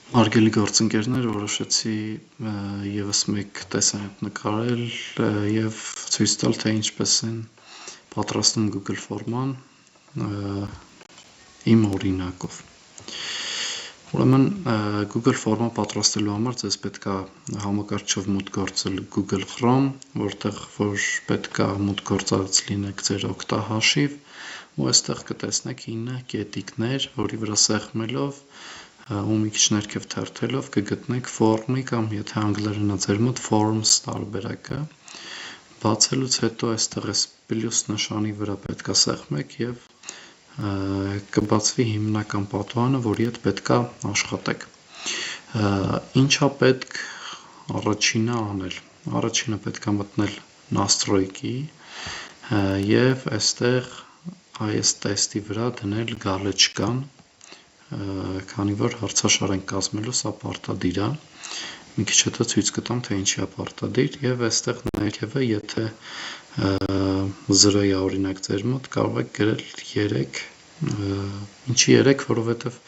Հարգելի գործընկերներ, որոշեցի ևս մեկ տեսանյութ նկարել և ցույց տալ, թե ինչպես են պատրաստում Google Form-ան իմ օրինակով։ Ուրեմն Google Form-ը պատրաստելու համար ձեզ պետք է համակարգչով մուտք գործել Google Chrome, որտեղ որ պետք է մուտք գործած լինեք ձեր օգտահաշիվ, ու այստեղ կտեսնեք 9 կետիկներ, որի վրա սեղմելով ու մի քիչ ներքև թերթելով կգտնեք form-ի կամ եթե անգլերենն է ձեր մոտ forms տարբերակը, բացելուց հետո այստեղ այս պլյուս նշանի վրա պետք է սեղմեք և կբացվի հիմնական պատուհանը, որի հետ պետք է աշխատեք։ Ինչա պետք առաջինը անել։ Առաջինը պետք է մտնել настройки և այստեղ այս տեստի վրա դնել գալեչկան, քանի որ հարցաշար ենք կազմելու, սա պարտադիր է, մի քիչ հետո ցույց կտամ, թե ինչի է պարտադիր, և այստեղ ներքևը, եթե 0-ի է օրինակ ձեր մոտ, կարող եք գրել 3, ինչի 3, որովհետև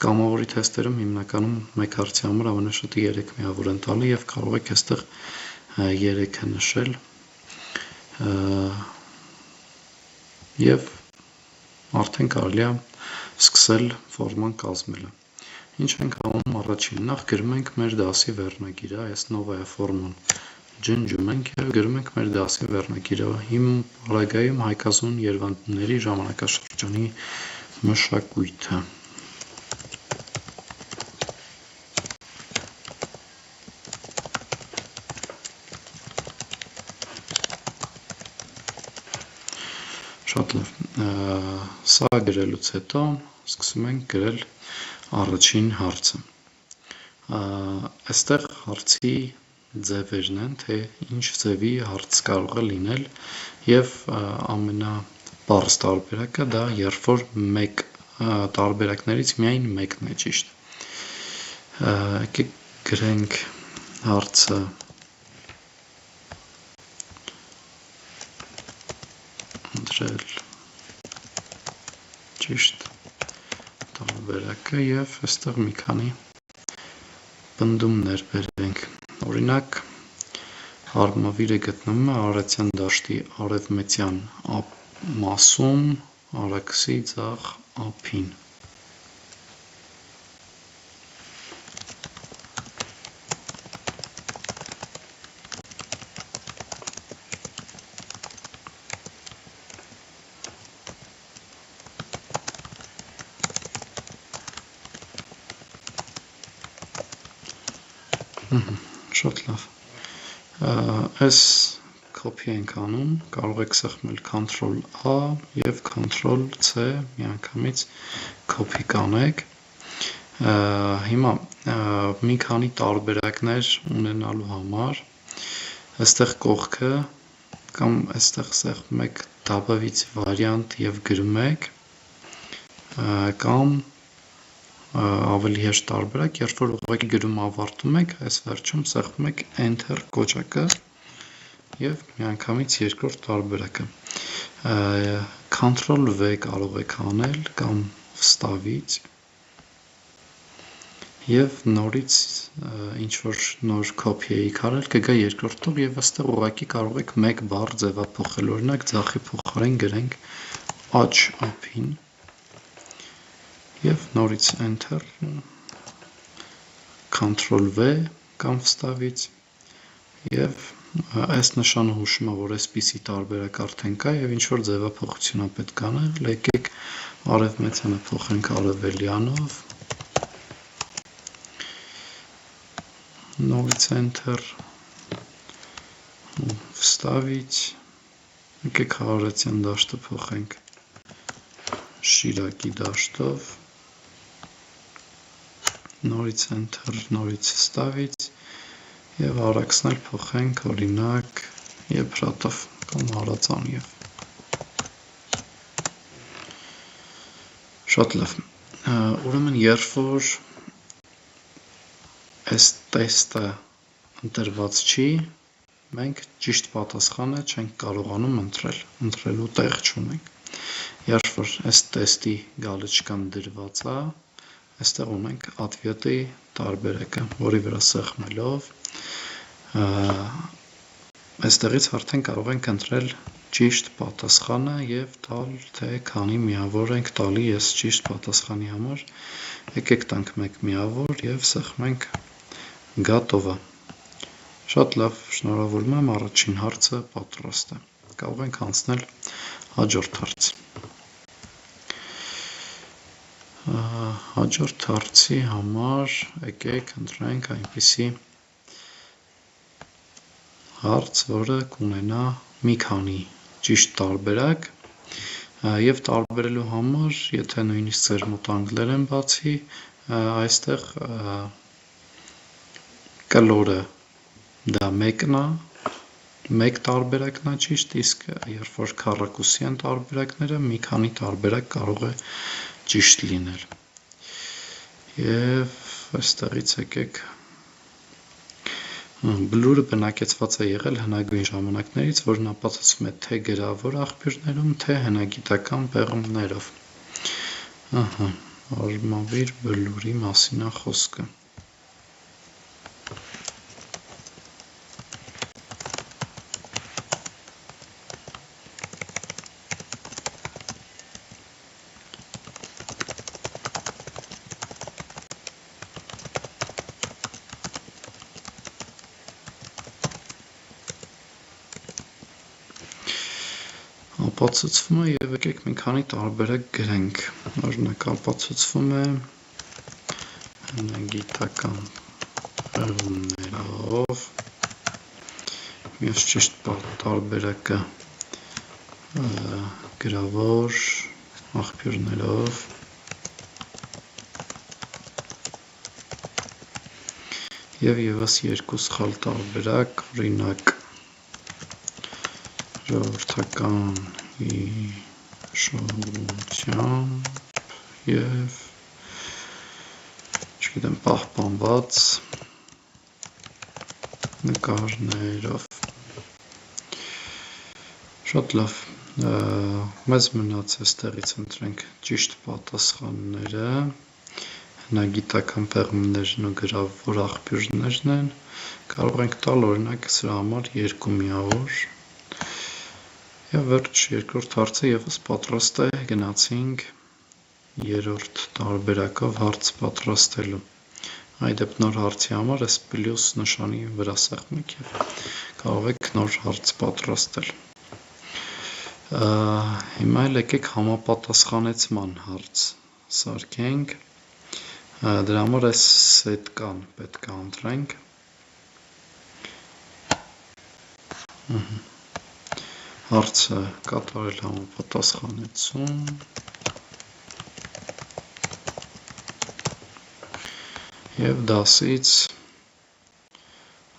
կամավորի թեստերում հիմնականում մեկ հարցի համար ամենաշատը 3 միավոր են տալի և կարող եք այստեղ 3-ը նշել և արդեն կարելի է սկսել ֆորման կազմելը։ Ինչ ենք անում առաջին, նախ գրում ենք մեր դասի վերնագիրը, այս նովայա ֆորման ջնջում ենք և գրում ենք մեր դասի վերնագիրը, իմ պարագայում հայկազուն երվանդների ժամանակաշրջանի մշակույթը։ Շատ լավ, սա գրելուց հետո սկսում ենք գրել առաջին հարցը։ Այստեղ հարցի ձևերն են, թե ինչ ձևի հարց կարող է լինել և ամենապարզ տարբերակը դա, երբ որ մեկ տարբերակներից միայն մեկն է ճիշտ։ Եկեք գրենք հարցը ընտրել ճիշտ տարբերակը և այստեղ մի քանի պնդումներ բերենք։ Օրինակ, հարմավիրը գտնվում է Արարատյան դաշտի արևմտյան մասում, Արաքսի ձախ ափին։ Շատ լավ, այս copy ենք անում, կարող եք սեղմել Ctrl+A և Ctrl+C միանգամից copy կանեք։ Հիմա մի քանի տարբերակներ ունենալու համար այստեղ կողքը կամ այստեղ սեղմում եք добавить վարիանտ և գրում եք, կամ ավելի հեշտ տարբերակ, երբ որ ուղղակի գրում ավարտում եք, այս վերջում սեղմում եք Enter կոճակը և միանգամից երկրորդ տարբերակը։ Ctrl+V կարող եք անել կամ վստավից և նորից ինչ-որ նոր copy էիք արել, կգա երկրորդ տող և այստեղ ուղղակի կարող եք մեկ բառ ձևափոխել, օրինակ ձախի փոխարեն գրենք աջ ափին և նորից Enter, Ctrl+V կամ վստավից և այս նշանը հուշում է, որ այսպիսի տարբերակ արդեն կա և ինչ-որ ձևափոխություն է պետք անել, եկեք արևմտյանը փոխենք արևելյանով, նորից Enter, վստավից, եկեք Արարատյան դաշտը փոխենք Շիրակի դաշտով, նորից Enter, նորից վստավից և Արաքսն էլ փոխենք օրինակ Եփրատով կամ Հալածանիով։ Շատ լավ, ուրեմն երբ որ այս տեստը ընտրված չի, մենք ճիշտ պատասխանը չենք կարողանում ընտրել, ընտրելու տեղ չունենք։ Երբ որ այս տեստի գալեչկան դրված է, այստեղ ունենք ответի տարբերակը, որի վրա սեղմելով այստեղից արդեն կարող ենք ընտրել ճիշտ պատասխանը և տալ, թե քանի միավոր ենք տալի ես ճիշտ պատասխանի համար, եկեք տանք մեկ միավոր և սեղմենք գոտովը։ Շատ լավ, շնորհավորում եմ, առաջին հարցը պատրաստ է։ Կարող ենք անցնել հաջորդ հարց։ Հաջորդ հարցի համար եկեք ընտրենք այնպիսի հարց, որը կունենա մի քանի ճիշտ տարբերակ և տարբերելու համար, եթե նույնիսկ ձեր մոտ անգլերեն բացի, այստեղ կլորը դա մեկն է, մեկ տարբերակն է ճիշտ, իսկ երբ որ քառակուսի են տարբերակները, մի քանի տարբերակ կարող է ճիշտ լինել։ Եվ այստեղից եկեք բլուրը բնակեցված է եղել հնագույն ժամանակներից, որն ապացուցվում է թե գրավոր աղբյուրներում, թե հնագիտական պեղումներով։ Արմավիր բլուրի մասին է խոսքը։ Ապացուցվում է և եկեք մի քանի տարբերակ գրենք, օրինակ ապացուցվում է հնագիտական պեղումներով, մյուս ճիշտ տարբերակը գրավոր աղբյուրներով և ևս երկու սխալ տարբերակ, օրինակ ժողովրդական հիշողությամբ և չգիտեմ պահպանված նկարներով։ Շատ լավ, մեզ մնաց այստեղից ընտրենք ճիշտ պատասխանները, հնագիտական պեղումներն ու գրավոր աղբյուրներն են, կարող ենք տալ օրինակ սրա համար 2 միավոր։ Եվ վերջ երկրորդ հարցը ևս պատրաստ է, գնացինք երրորդ տարբերակով հարց պատրաստելու։ Այդ դեպ նոր հարցի համար այս պլյուս նշանի վրա սեղմեք և կարող եք նոր հարց պատրաստել։ Հիմա եկեք համապատասխանեցման հարց սարքենք, դրա համար այս սետկան պետք է ընտրենք։ Հարցը կատարել համապատասխանեցում և դասից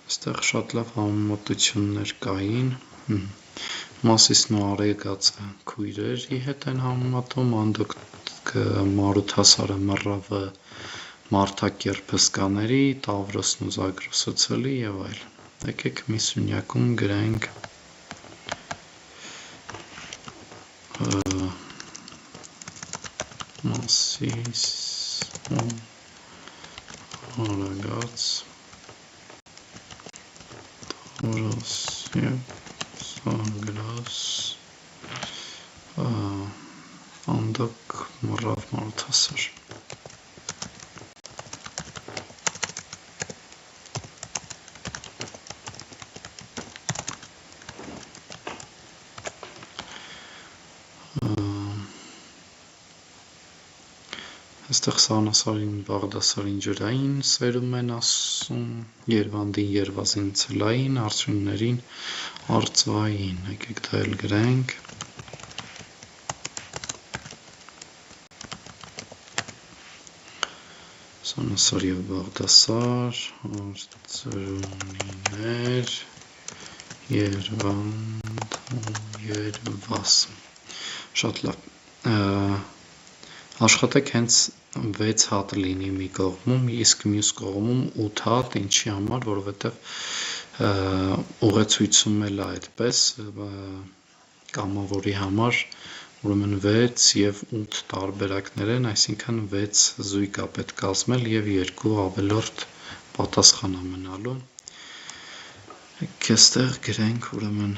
այստեղ շատ լավ համեմատություններ կային, Մասիսն ու Արեգածը քույրերի հետ են համեմատում, Անդոկը Մարութասարը մռավը մարդակերպ հսկաների, Տավրոսն ու Զագրոսը ցլի և այլն։ Եկեք մի սյունյակում գրենք Մասիս ու Արագած, Տավրոս և Զագրոս, Անդոկ մռավ Մարութասար։ Այստեղ Սանասարին Բաղդասարին ջրային սերում են ասում, Երվանդին երվազին ցլային, Արցուններին արծվային, եկեք դա էլ գրենք։ Սանասար և Բաղդասար, արծրունիներ, Երվանդ ու երվաս։ Շատ լավ, աշխատեք հենց 6 հատ լինի մի կողմում, իսկ մյուս կողմում 8 հատ, ինչի համար, որովհետև ուղեցույցում էլ է այդպես, կամավորի համար ուրեմն 6 եւ 8 տարբերակներ են, այսինքն 6 զույգ է պետք կազմել եւ 2 ավելորդ պատասխան է մնալու։ Այստեղ գրենք ուրեմն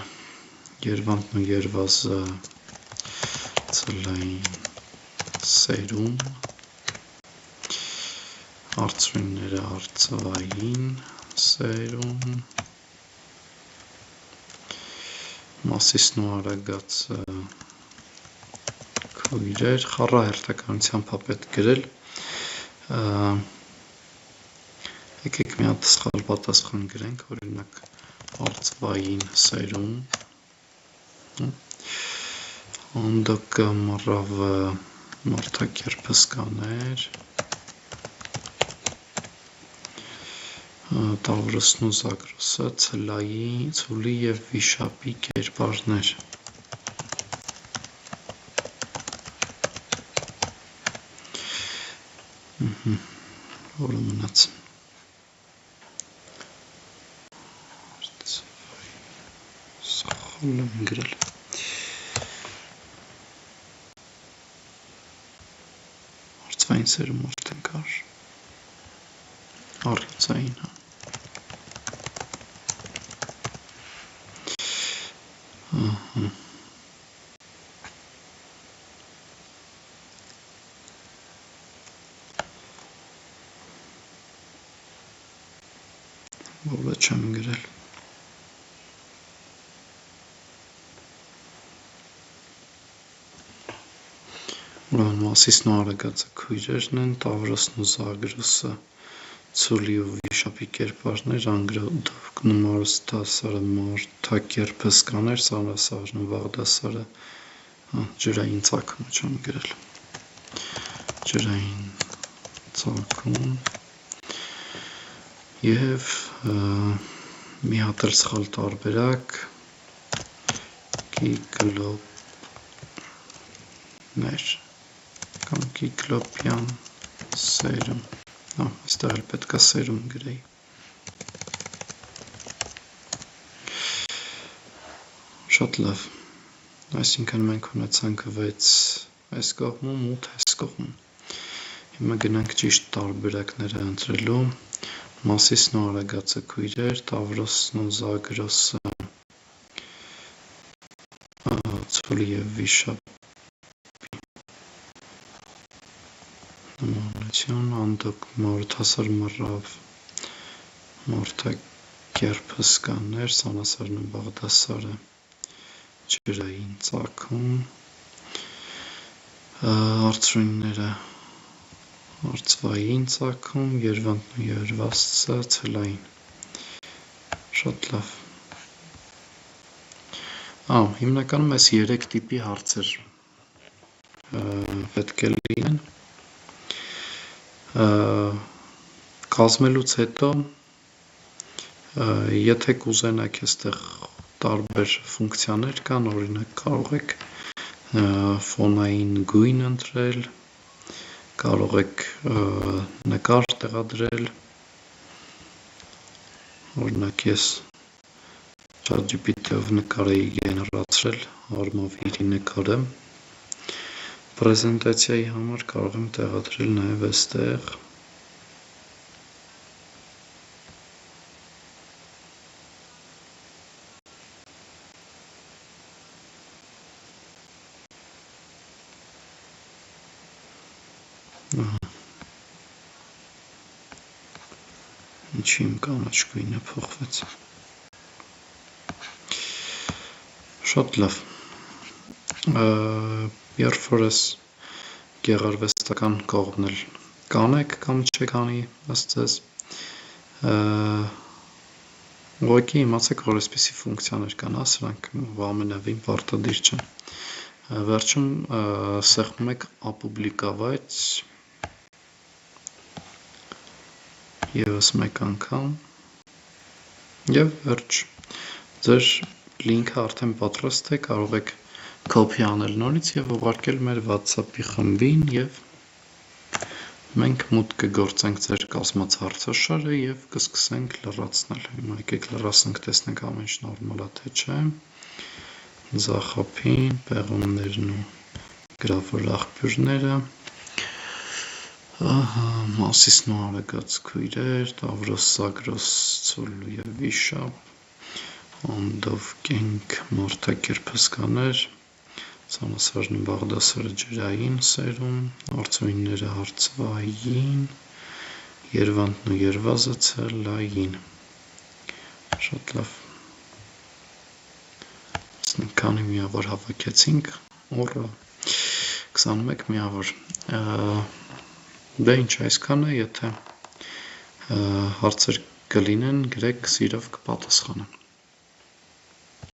երվանդն ու երվազը ցլային սերում, արծրույնները արծվային սերում, Մասիսն ու արագածը քույրեր, խառահերթականությամբ է պետք գրել։ Եկեք մի հատ սխալ պատասխան գրենք, օրինակ արծվային սերում, հանդոկը մռավը մարդակերպը սկաներ, Տավրոսն ու Զագրոսը ցուլի և վիշապի կերպարներ։ Որը մնաց։ Սխալ եմ գրել։ Արծվային սերում արդեն կար։ Առյուծային, հա։ Որը չեմ գրել։ Ուրեմն Մասիսն ու արագածը քույրերն են, Տավրոսն ու Զագրոսը ցուլի ու վիշապի կերպարներ, Անգրոդովկն ու Մարուսդասարը մարդակերպը սկաներ, Սարասարն ու Բաղդասարը ջրային ծագումը չեմ գրել։ Ջրային ծագում և մի հատ էլ սխալ տարբերակ կիկլոպներ կամ կիկլոպյան սերում, այստեղ էլ պետք է սերում գրեի։ Շատ լավ, այսինքն մենք ունեցանք 6 այս կողմում, 8 այս կողմում։ Հիմա գնանք ճիշտ տարբերակները ընտրելու։ Մասիսն ու արագածը քույրեր, Տավրոսն ու Զագրոսը ցուլի և վիշապի նմանություն, Անդոկ Մարութասար մռավ մարդակերպը սկաներ, Սանասարն ու Բաղդասարը ջրային ծագում, արծրույնները արծվային ծագում, երվանդն ու երվազը ցլային։ Շատ լավ։ Հիմնականում այս 3 տիպի հարցեր պետք է լինեն։ Կազմելուց հետո, եթե կուզենաք այստեղ տարբեր ֆունկցիաներ կան, օրինակ կարող եք ֆոնային գույն ընտրել, կարող եք նկար տեղադրել, օրինակ ես ChatGPT-ով նկար էի գեներացրել, արմավիրի նկարը, պրեզենտացիայի համար կարող եմ տեղադրել նաև այստեղ, ինչի իմ կանաչ գույնը փոխվեց։ Շատ լավ։ Երբ որ ես գեղարվեստական կողմն էլ կանեք կամ չեք անի, ըստ ձեզ, ուղղակի իմացեք, որ այսպիսի ֆունկցիաներ կան, սրանք ամենևին պարտադիր չեն։ Վերջում սեղմում եք ապուբլիկավայց ևս մեկ անգամ և վերջ, ձեր լինքը արդեն պատրաստ է, կարող եք կոպի անել նորից և ուղարկել մեր WhatsApp-ի խմբին և մենք մուտք կգործենք ձեր կազմած հարցաշարը և կսկսենք լրացնել։ Հիմա եկեք լրացնենք, տեսնենք ամեն ինչ նորմալ է թե չէ, ձախափին, պեղումներն ու գրավոր աղբյուրները, Մասիսն ու արագած քույրեր, Տավրոս, Զագրոս, Ցոլու և Վիշապ, Անդով կենք մարդակերպ հսկաներ, Ցանասարն ու Բաղդասարը ջրային սերում, Արծույնները հարծվային, Երվանդն ու Երվազը ցելային։ Շատ լավ։ Քանի միավոր հավաքեցինք, օրը 21 միավոր։ Դե ինչ այսքանը, եթե հարցեր կլինեն, գրեք, սիրով կպատասխանեմ։